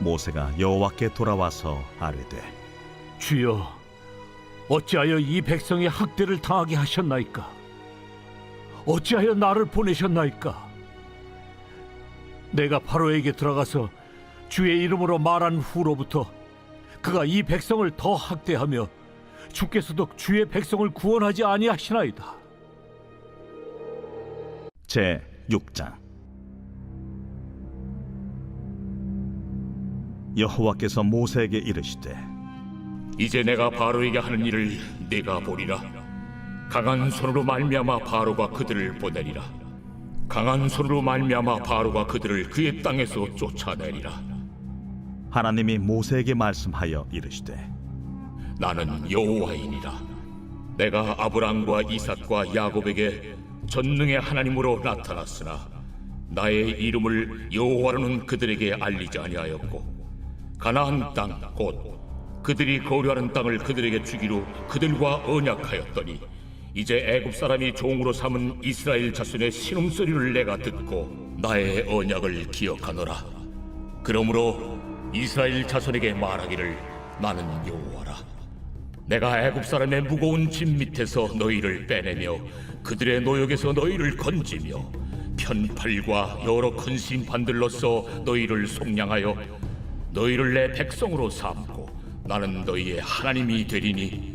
모세가 여호와께 돌아와서 아뢰되 주여, 어찌하여 이 백성의 학대를 당하게 하셨나이까? 어찌하여 나를 보내셨나이까? 내가 바로에게 들어가서 주의 이름으로 말한 후로부터 그가 이 백성을 더 학대하며 주께서도 주의 백성을 구원하지 아니하시나이다. 제 6장. 여호와께서 모세에게 이르시되 이제 내가 바로에게 하는 일을 네가 보리라. 강한 손으로 말미암아 바로가 그들을 보내리라. 강한 손으로 말미암아 바로가 그들을 그의 땅에서 쫓아내리라. 하나님이 모세에게 말씀하여 이르시되 나는 여호와이니라. 내가 아브람과 이삭과 야곱에게 전능의 하나님으로 나타났으나 나의 이름을 여호와로는 그들에게 알리지 아니하였고 가나안 땅 곧 그들이 거류하는 땅을 그들에게 주기로 그들과 언약하였더니 이제 애굽 사람이 종으로 삼은 이스라엘 자손의 신음소리를 내가 듣고 나의 언약을 기억하노라. 그러므로 이스라엘 자손에게 말하기를 나는 여호와라. 내가 애굽 사람의 무거운 짐 밑에서 너희를 빼내며 그들의 노역에서 너희를 건지며 편팔과 여러 큰 심판들로서 너희를 속량하여 너희를 내 백성으로 삼고 나는 너희의 하나님이 되리니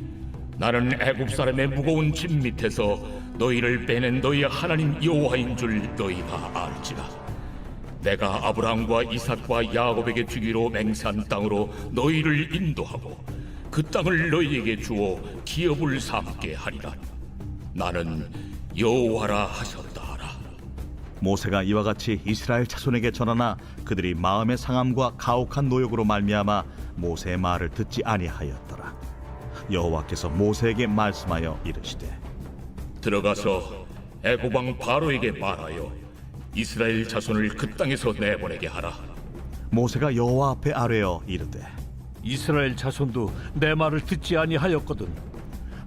나는 애굽 사람의 무거운 짐 밑에서 너희를 빼낸 너희의 하나님 여호와인 줄 너희가 알지라. 내가 아브람과 이삭과 야곱에게 주기로 맹세한 땅으로 너희를 인도하고 그 땅을 너희에게 주어 기업을 삼게 하리라. 나는 여호와라 하셨다 하라. 모세가 이와 같이 이스라엘 자손에게 전하나 그들이 마음의 상함과 가혹한 노역으로 말미암아 모세의 말을 듣지 아니하였더라. 여호와께서 모세에게 말씀하여 이르시되 들어가서 애굽 왕 바로에게 말하여 이스라엘 자손을 그 땅에서 내보내게 하라. 모세가 여호와 앞에 아뢰어 이르되 이스라엘 자손도 내 말을 듣지 아니하였거든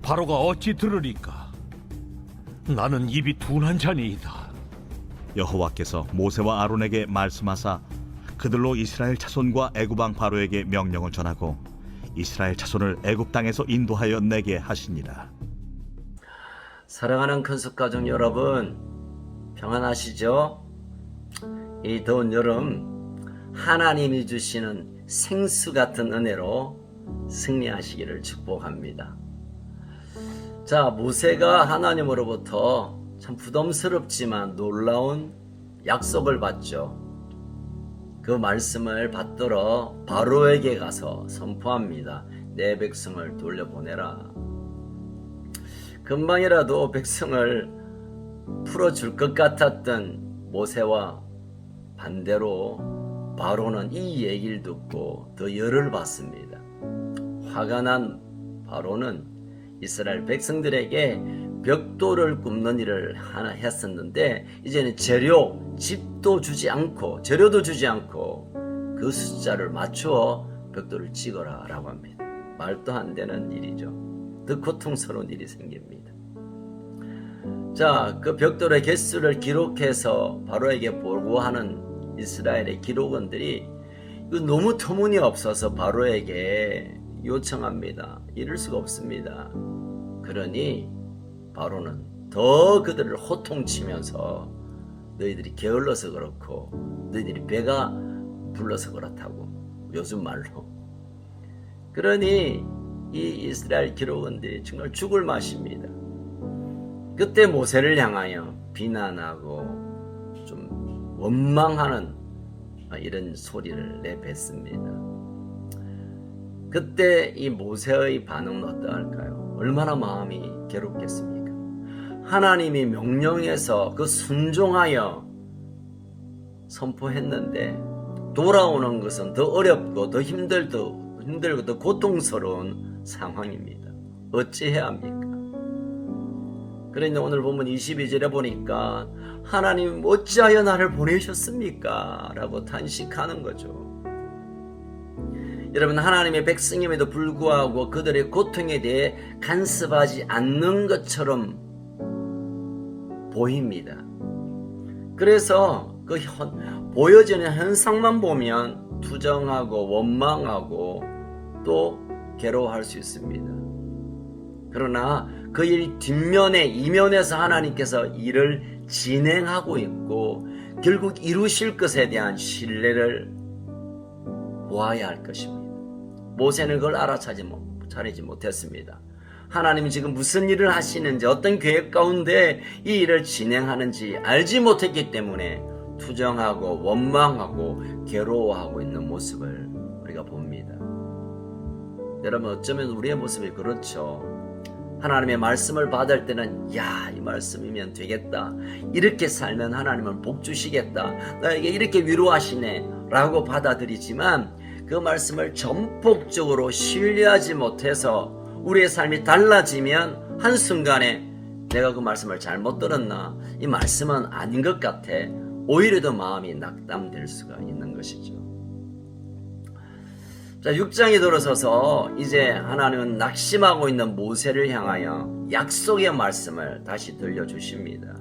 바로가 어찌 들으리까? 나는 입이 둔한 자니이다. 여호와께서 모세와 아론에게 말씀하사 그들로 이스라엘 자손과 애굽 왕 바로에게 명령을 전하고 이스라엘 자손을 애굽 땅에서 인도하여 내게 하시니라. 사랑하는 큰숙가족 여러분, 평안하시죠? 이 더운 여름 하나님이 주시는 생수 같은 은혜로 승리하시기를 축복합니다. 자, 모세가 하나님으로부터 참 부담스럽지만 놀라운 약속을 받죠. 그 말씀을 받들어 바로에게 가서 선포합니다. 내 백성을 돌려보내라. 금방이라도 백성을 풀어줄 것 같았던 모세와 반대로 바로는 이 얘기를 듣고 더 열을 받습니다. 화가 난 바로는 이스라엘 백성들에게 벽돌을 굽는 일을 하나 했었는데 이제는 재료도 주지 않고 그 숫자를 맞추어 벽돌을 찍어라 라고 합니다. 말도 안 되는 일이죠. 더 고통스러운 일이 생깁니다. 자, 그 벽돌의 개수를 기록해서 바로에게 보고하는 이스라엘의 기록원들이 이거 너무 터무니없어서 바로에게 요청합니다. 이럴 수가 없습니다. 그러니 바로는 더 그들을 호통치면서 너희들이 게을러서 그렇고 너희들이 배가 불러서 그렇다고 요즘 말로. 그러니 이 이스라엘 기록원들이 정말 죽을 맛입니다. 그때 모세를 향하여 비난하고 좀 원망하는 이런 소리를 내뱉습니다. 그때 이 모세의 반응은 어떠할까요? 얼마나 마음이 괴롭겠습니까? 하나님이 명령해서 그 순종하여 선포했는데 돌아오는 것은 더 어렵고 더 힘들고 더 고통스러운 상황입니다. 어찌해야 합니까? 그런데 오늘 보면 22절에 보니까 하나님 어찌하여 나를 보내셨습니까? 라고 탄식하는 거죠. 여러분, 하나님의 백성임에도 불구하고 그들의 고통에 대해 간섭하지 않는 것처럼 보입니다. 그래서 그 보여지는 현상만 보면 투정하고 원망하고 또 괴로워할 수 있습니다. 그러나 그 일 뒷면에 이면에서 하나님께서 일을 진행하고 있고 결국 이루실 것에 대한 신뢰를 보아야 할 것입니다. 모세는 그걸 알아차리지 못했습니다. 하나님이 지금 무슨 일을 하시는지 어떤 계획 가운데 이 일을 진행하는지 알지 못했기 때문에 투정하고 원망하고 괴로워하고 있는 모습을 우리가 봅니다. 여러분, 어쩌면 우리의 모습이 그렇죠. 하나님의 말씀을 받을 때는 야, 이 말씀이면 되겠다, 이렇게 살면 하나님은 복 주시겠다, 나에게 이렇게 위로하시네 라고 받아들이지만 그 말씀을 전폭적으로 신뢰하지 못해서 우리의 삶이 달라지면 한순간에 내가 그 말씀을 잘못 들었나, 이 말씀은 아닌 것 같아, 오히려 더 마음이 낙담될 수가 있는 것이죠. 자, 6장에 들어서서 이제 하나님은 낙심하고 있는 모세를 향하여 약속의 말씀을 다시 들려주십니다.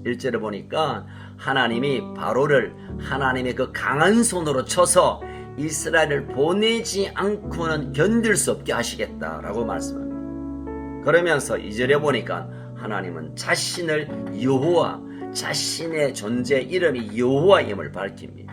1절에 보니까 하나님이 바로를 하나님의 그 강한 손으로 쳐서 이스라엘을 보내지 않고는 견딜 수 없게 하시겠다라고 말씀합니다. 그러면서 2절에 보니까 하나님은 자신을 여호와, 자신의 존재 이름이 여호와임을 밝힙니다.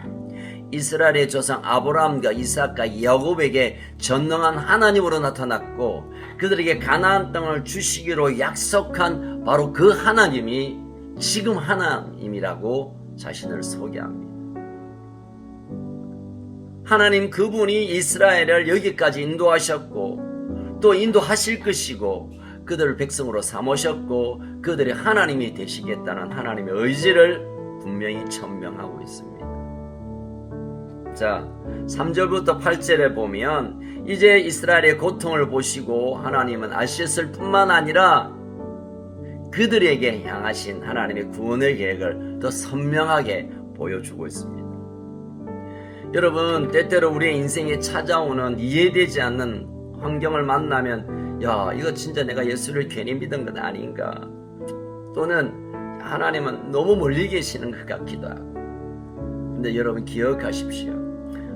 이스라엘의 조상 아브라함과 이삭과 야곱에게 전능한 하나님으로 나타났고 그들에게 가나안 땅을 주시기로 약속한 바로 그 하나님이 지금 하나님이라고 자신을 소개합니다. 하나님 그분이 이스라엘을 여기까지 인도하셨고 또 인도하실 것이고 그들을 백성으로 삼으셨고 그들이 하나님이 되시겠다는 하나님의 의지를 분명히 천명하고 있습니다. 자, 3절부터 8절에 보면 이제 이스라엘의 고통을 보시고 하나님은 아셨을 뿐만 아니라 그들에게 향하신 하나님의 구원의 계획을 더 선명하게 보여주고 있습니다. 여러분, 때때로 우리의 인생에 찾아오는 이해되지 않는 환경을 만나면 야, 이거 진짜 내가 예수를 괜히 믿은 것 아닌가, 또는 하나님은 너무 멀리 계시는 것 같기도 하고. 근데 여러분 기억하십시오.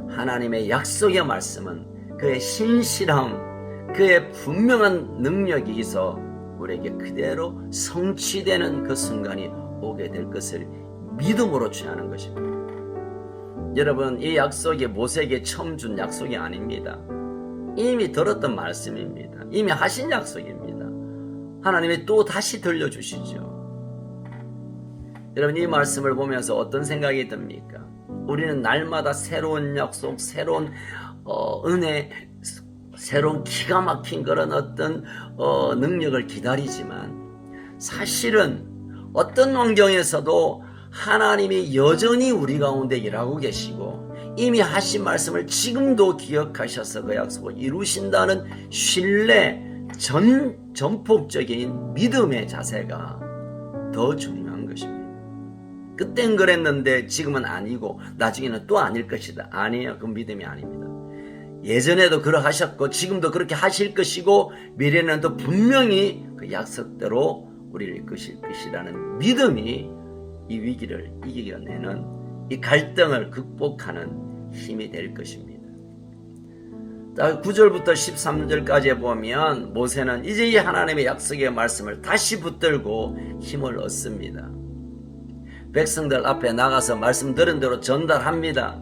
하나님의 약속의 말씀은 그의 신실함, 그의 분명한 능력이 있어 우리에게 그대로 성취되는 그 순간이 오게 될 것을 믿음으로 취하는 것입니다. 여러분, 이 약속이 모세에게 처음 준 약속이 아닙니다. 이미 들었던 말씀입니다. 이미 하신 약속입니다. 하나님이 또 다시 들려주시죠. 여러분, 이 말씀을 보면서 어떤 생각이 듭니까? 우리는 날마다 새로운 약속, 새로운 은혜, 새로운 기가 막힌 그런 어떤 능력을 기다리지만 사실은 어떤 환경에서도 하나님이 여전히 우리 가운데 일하고 계시고 이미 하신 말씀을 지금도 기억하셔서 그 약속을 이루신다는 신뢰, 전폭적인 믿음의 자세가 더 중요한 것입니다. 그땐 그랬는데 지금은 아니고 나중에는 또 아닐 것이다. 아니에요. 그 믿음이 아닙니다. 예전에도 그러하셨고 지금도 그렇게 하실 것이고 미래는 또 분명히 그 약속대로 우리를 이끄실 것이라는 믿음이 이 위기를 이겨내는, 이 갈등을 극복하는 힘이 될 것입니다. 9절부터 13절까지 보면 모세는 이제 이 하나님의 약속의 말씀을 다시 붙들고 힘을 얻습니다. 백성들 앞에 나가서 말씀 들은 대로 전달합니다.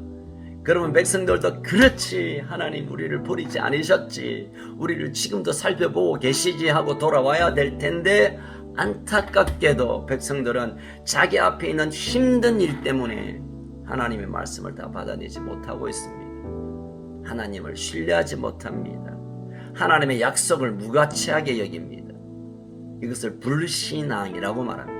그러면 백성들도 그렇지, 하나님 우리를 버리지 않으셨지, 우리를 지금도 살펴보고 계시지 하고 돌아와야 될 텐데 안타깝게도 백성들은 자기 앞에 있는 힘든 일 때문에 하나님의 말씀을 다 받아내지 못하고 있습니다. 하나님을 신뢰하지 못합니다. 하나님의 약속을 무가치하게 여깁니다. 이것을 불신앙이라고 말합니다.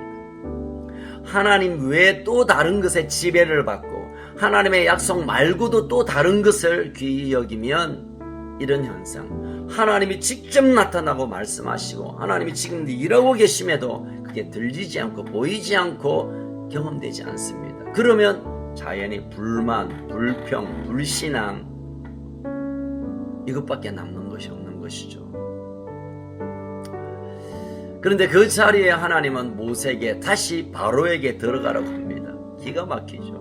하나님 외에 또 다른 것에 지배를 받고 하나님의 약속 말고도 또 다른 것을 귀히 여기면 이런 현상, 하나님이 직접 나타나고 말씀하시고 하나님이 지금 일하고 계심에도 그게 들리지 않고 보이지 않고 경험되지 않습니다. 그러면 자연히 불만, 불평, 불신앙, 이것밖에 남는 것이 없는 것이죠. 그런데 그 자리에 하나님은 모세에게 다시 바로에게 들어가라고 합니다. 기가 막히죠.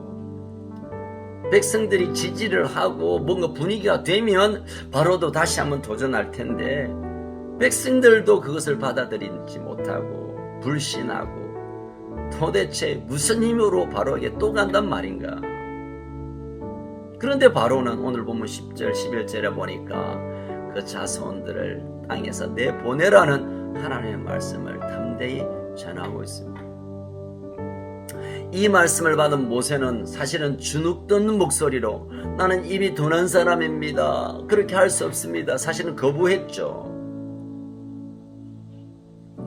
백성들이 지지를 하고 뭔가 분위기가 되면 바로도 다시 한번 도전할 텐데 백성들도 그것을 받아들이지 못하고 불신하고 도대체 무슨 힘으로 바로에게 또 간단 말인가. 그런데 바로는 오늘 보면 10절 11절에 보니까 그 자손들을 땅에서 내보내라는 하나님의 말씀을 담대히 전하고 있습니다. 이 말씀을 받은 모세는 사실은 주눅든 목소리로 나는 입이 둔한 사람입니다. 그렇게 할 수 없습니다. 사실은 거부했죠.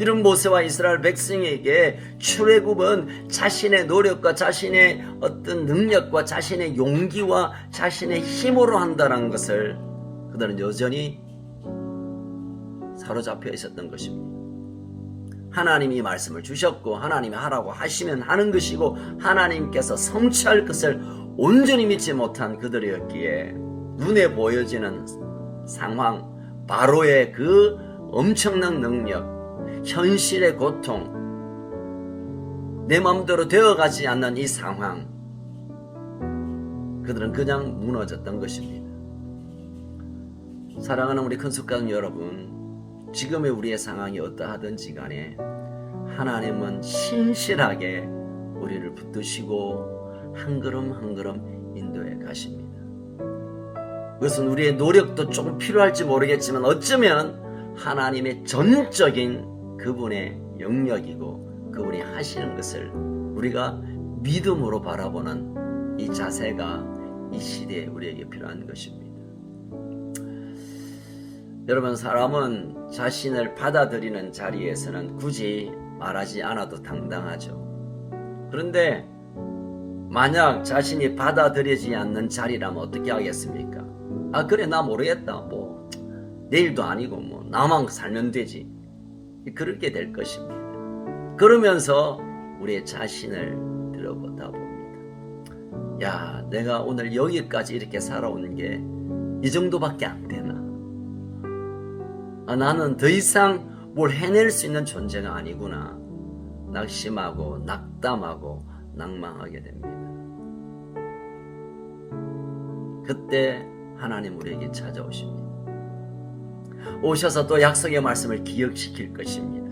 이런 모세와 이스라엘 백성에게 출애굽은 자신의 노력과 자신의 어떤 능력과 자신의 용기와 자신의 힘으로 한다는 것을 그들은 여전히 사로잡혀 있었던 것입니다. 하나님이 말씀을 주셨고 하나님이 하라고 하시면 하는 것이고 하나님께서 성취할 것을 온전히 믿지 못한 그들이었기에 눈에 보여지는 상황, 바로의 그 엄청난 능력, 현실의 고통, 내 마음대로 되어가지 않는 이 상황, 그들은 그냥 무너졌던 것입니다. 사랑하는 우리 큰숙가족 여러분, 지금의 우리의 상황이 어떠하든지 간에 하나님은 신실하게 우리를 붙드시고 한 걸음 한 걸음 인도해 가십니다. 그것은 우리의 노력도 조금 필요할지 모르겠지만 어쩌면 하나님의 전적인 그분의 영역이고 그분이 하시는 것을 우리가 믿음으로 바라보는 이 자세가 이 시대에 우리에게 필요한 것입니다. 여러분, 사람은 자신을 받아들이는 자리에서는 굳이 말하지 않아도 당당하죠. 그런데 만약 자신이 받아들여지지 않는 자리라면 어떻게 하겠습니까? 아, 그래, 나 모르겠다. 뭐 내일도 아니고 뭐 나만 살면 되지. 그렇게 될 것입니다. 그러면서 우리의 자신을 들여다봅니다. 야, 내가 오늘 여기까지 이렇게 살아온 게 이 정도밖에 안 되나? 아, 나는 더 이상 뭘 해낼 수 있는 존재가 아니구나. 낙심하고 낙담하고 낭망하게 됩니다. 그때 하나님 우리에게 찾아오십니다. 오셔서 또 약속의 말씀을 기억시킬 것입니다.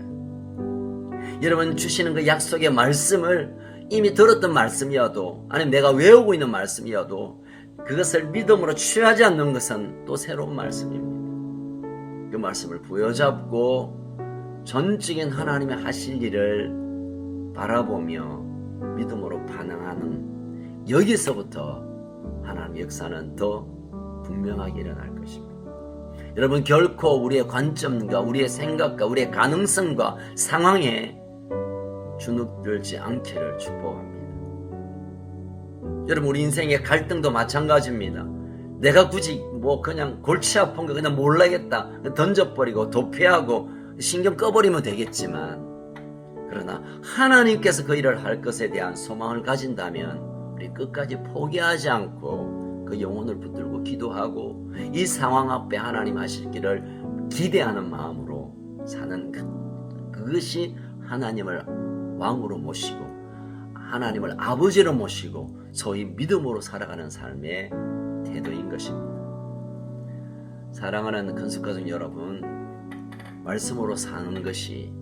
여러분, 주시는 그 약속의 말씀을 이미 들었던 말씀이어도 아니면 내가 외우고 있는 말씀이어도 그것을 믿음으로 취하지 않는 것은 또 새로운 말씀입니다. 그 말씀을 부여잡고 전적인 하나님의 하실 일을 바라보며 믿음으로 반응하는, 여기서부터 하나님의 역사는 더 분명하게 일어날 것입니다. 여러분, 결코 우리의 관점과 우리의 생각과 우리의 가능성과 상황에 주눅들지 않기를 축복합니다. 여러분, 우리 인생의 갈등도 마찬가지입니다. 내가 굳이 뭐 그냥 골치 아픈 거 그냥 몰라겠다 던져버리고 도피하고 신경 꺼버리면 되겠지만, 그러나 하나님께서 그 일을 할 것에 대한 소망을 가진다면 우리 끝까지 포기하지 않고 그 영혼을 붙들고 기도하고 이 상황 앞에 하나님 하실 길을 기대하는 마음으로 사는 그것이 하나님을 왕으로 모시고 하나님을 아버지로 모시고 소위 믿음으로 살아가는 삶의 태도인 것입니다. 사랑하는 큰숙가족 여러분, 말씀으로 사는 것이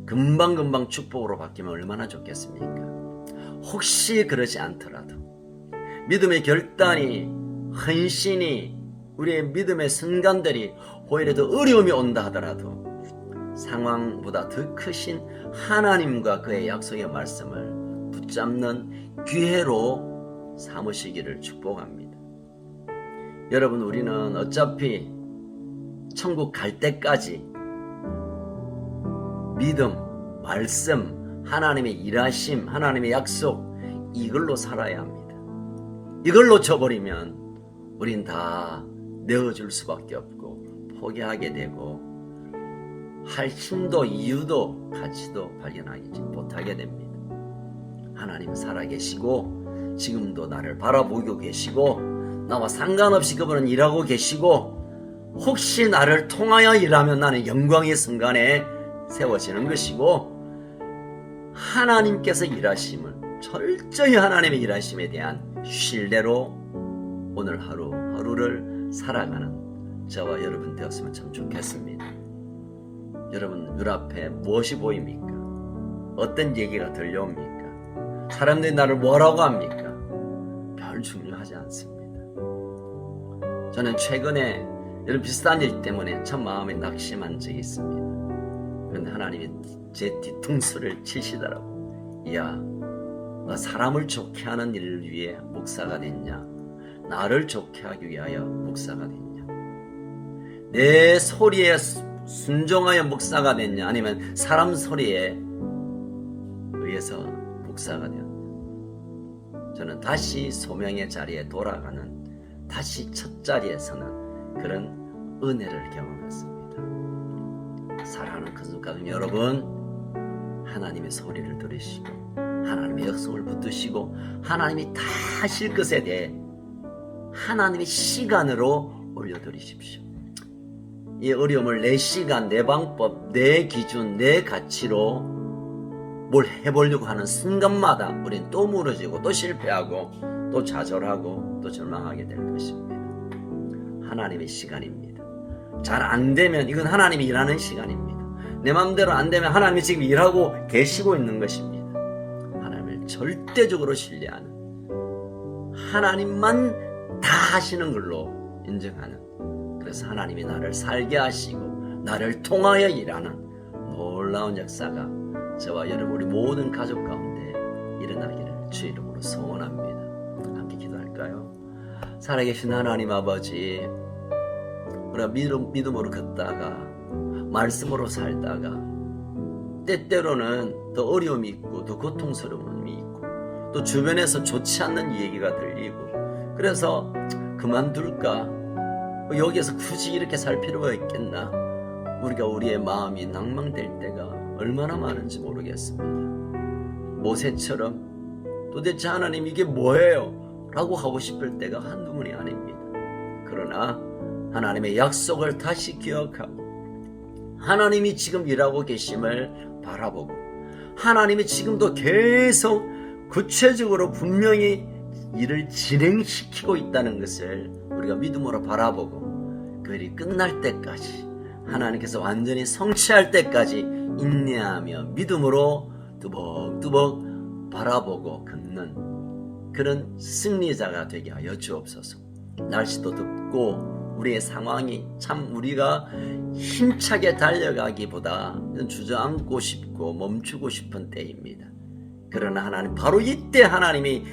금방금방 축복으로 바뀌면 얼마나 좋겠습니까? 혹시 그러지 않더라도 믿음의 결단이, 헌신이, 우리의 믿음의 순간들이 오히려 더 어려움이 온다 하더라도 상황보다 더 크신 하나님과 그의 약속의 말씀을 붙잡는 기회로 삼으시기를 축복합니다. 여러분, 우리는 어차피 천국 갈 때까지 믿음, 말씀, 하나님의 일하심, 하나님의 약속, 이걸로 살아야 합니다. 이걸 놓쳐버리면 우린 다 내어줄 수밖에 없고 포기하게 되고 할 힘도 이유도 가치도 발견하지 못하게 됩니다. 하나님은 살아계시고 지금도 나를 바라보고 계시고 나와 상관없이 그분은 일하고 계시고 혹시 나를 통하여 일하면 나는 영광의 순간에 세워지는 것이고 하나님께서 일하심을 철저히 하나님의 일하심에 대한 신뢰로 오늘 하루하루를 살아가는 저와 여러분 되었으면 참 좋겠습니다. 여러분 눈앞에 무엇이 보입니까? 어떤 얘기가 들려옵니까? 사람들이 나를 뭐라고 합니까? 별 중요하지 않습니다. 저는 최근에 이런 비슷한 일 때문에 참 마음에 낙심한 적이 있습니다. 그런데 하나님이 제 뒤통수를 치시더라고. 야, 너 사람을 좋게 하는 일을 위해 목사가 됐냐? 나를 좋게 하기 위하여 목사가 됐냐? 내 소리에 순종하여 목사가 됐냐? 아니면 사람 소리에 의해서 목사가 되었냐? 저는 다시 소명의 자리에 돌아가는, 다시 첫 자리에 서는 그런 은혜를 경험했습니다. 사랑하는 가족 여러분, 하나님의 소리를 들으시고 하나님의 약속을 붙드시고 하나님이 다 하실 것에 대해 하나님의 시간으로 올려드리십시오. 이 어려움을 내 시간, 내 방법, 내 기준, 내 가치로 뭘 해보려고 하는 순간마다 우린 또 무너지고 또 실패하고 또 좌절하고 또 절망하게 될 것입니다. 하나님의 시간입니다. 잘 안 되면 이건 하나님이 일하는 시간입니다. 내 마음대로 안 되면 하나님이 지금 일하고 계시고 있는 것입니다. 하나님을 절대적으로 신뢰하는, 하나님만 다 하시는 걸로 인정하는, 그래서 하나님이 나를 살게 하시고 나를 통하여 일하는 놀라운 역사가 저와 여러분 우리 모든 가족 가운데 일어나기를 주 이름으로 소원합니다. 함께 기도할까요? 살아계신 하나님 아버지, 우리가 믿음으로 걷다가 말씀으로 살다가 때때로는 더 어려움이 있고 더 고통스러움이 있고 또 주변에서 좋지 않는 얘기가 들리고 그래서 그만둘까? 여기에서 굳이 이렇게 살 필요가 있겠나? 우리가 우리의 마음이 낭망될 때가 얼마나 많은지 모르겠습니다. 모세처럼 도대체 하나님 이게 뭐예요? 라고 하고 싶을 때가 한두 번이 아닙니다. 그러나 하나님의 약속을 다시 기억하고 하나님이 지금 일하고 계심을 바라보고 하나님이 지금도 계속 구체적으로 분명히 일을 진행시키고 있다는 것을 우리가 믿음으로 바라보고 그 일이 끝날 때까지 하나님께서 완전히 성취할 때까지 인내하며 믿음으로 뚜벅뚜벅 바라보고 걷는 그런 승리자가 되게 하여 주옵소서. 날씨도 덥고 우리의 상황이 참 우리가 힘차게 달려가기보다 주저앉고 싶고 멈추고 싶은 때입니다. 그러나 하나님 바로 이때 하나님의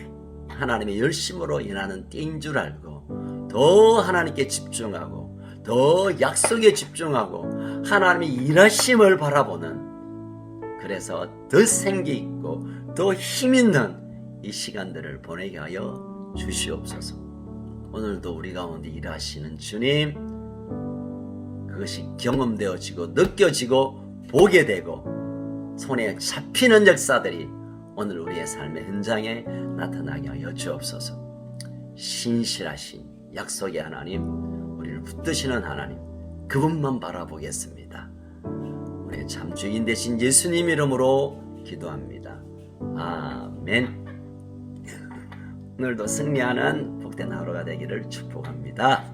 열심으로 일하는 때인 줄 알고 더 하나님께 집중하고 더 약속에 집중하고 하나님의 일하심을 바라보는, 그래서 더 생기 있고 더 힘 있는 이 시간들을 보내게 하여 주시옵소서. 오늘도 우리 가운데 일하시는 주님, 그것이 경험되어지고 느껴지고 보게 되고 손에 잡히는 역사들이 오늘 우리의 삶의 현장에 나타나게 하여 주옵소서. 신실하신 약속의 하나님, 우리를 붙드시는 하나님, 그분만 바라보겠습니다. 우리의 참 주인 되신 예수님 이름으로 기도합니다. 아멘. 오늘도 승리하는 복된 하루가 되기를 축복합니다.